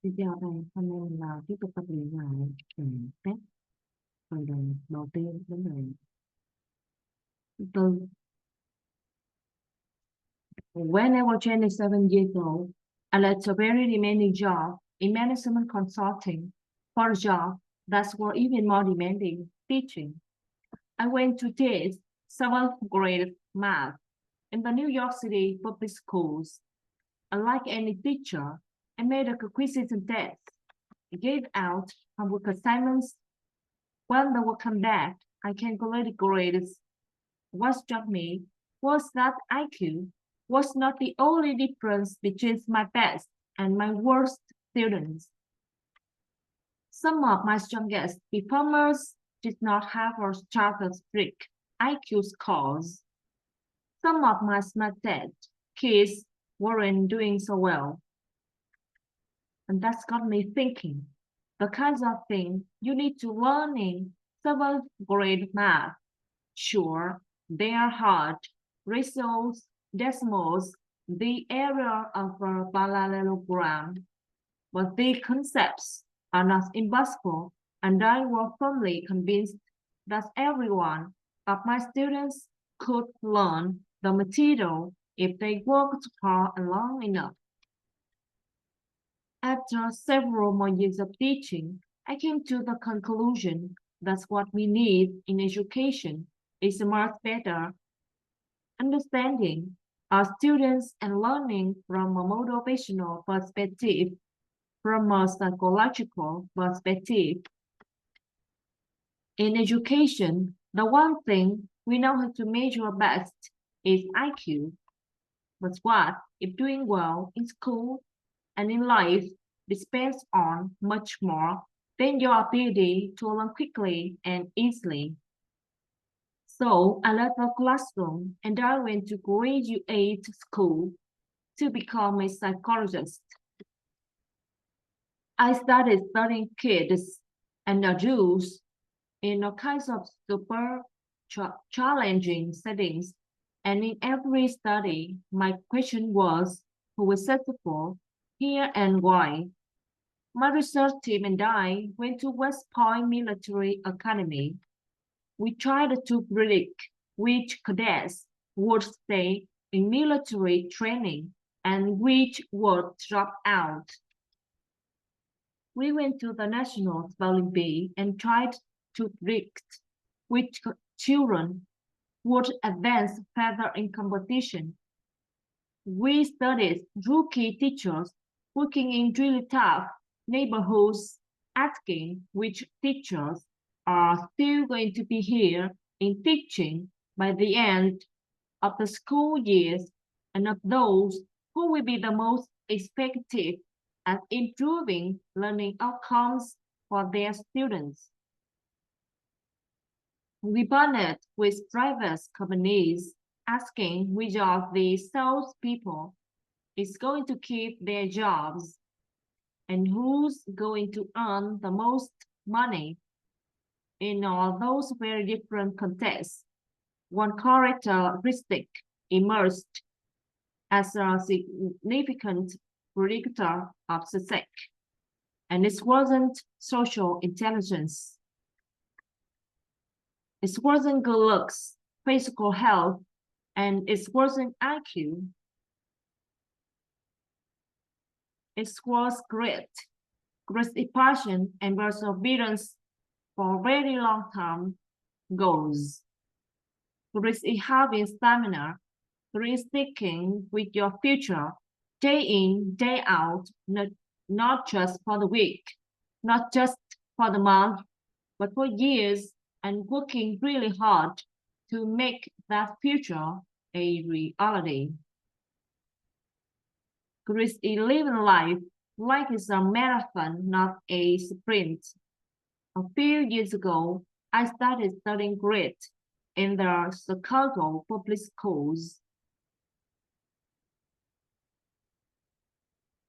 Xin chào thầy, hôm nay mình tiếp tục tập luyện lại test phần đầu tiên đến rồi thứ tư. When I was 27 years old, I left a very demanding job in management consulting for a job that was even more demanding, teaching. I went to teach 7th grade math in the New York City public schools. Unlike any teacher, I made a quizzical test, gave out homework assignments. When they were come back, I calculated grades. What struck me was that IQ was not the only difference between my best and my worst students. Some of my strongest performers did not have a stratospheric IQ scores. Some of my smartest kids weren't doing so well. And that's got me thinking, the kinds of things you need to learn in 7th grade math. Sure, they are hard, ratios, decimals, the area of a parallelogram, but the concepts are not impossible, and I was firmly convinced that every one of my students could learn the material if they worked hard and long enough. After several more years of teaching, I came to the conclusion that what we need in education is a much better understanding our students and learning from a motivational perspective, from a psychological perspective. In education, the one thing we know how to measure best is IQ. But what if doing well in school and in life depends on much more than your ability to learn quickly and easily? So I left the classroom and I went to graduate school to become a psychologist. I started studying kids and adults in all kinds of super challenging settings. And in every study, my question was, who is successful here and why? My research team and I went to West Point Military Academy. We tried to predict which cadets would stay in military training and which would drop out. We went to the National Spelling Bee and tried to predict which children would advance further in competition. We studied rookie teachers working in really tough neighborhoods, asking which teachers are still going to be here in teaching by the end of the school years, and of those who will be the most effective at improving learning outcomes for their students. We partnered with private companies asking which of the salespeople is going to keep their jobs and who's going to earn the most money. In all those very different contexts, one characteristic emerged as a significant predictor of success, and it wasn't social intelligence. It wasn't good looks, physical health, and it wasn't IQ. It was great passion and perseverance for very long-term goals. There is a having stamina. There is sticking with your future day in, day out, not just for the week, not just for the month, but for years, and working really hard to make that future a reality. Chris is living life like it's a marathon, not a sprint. A few years ago, I started studying grit in the Chicago public schools.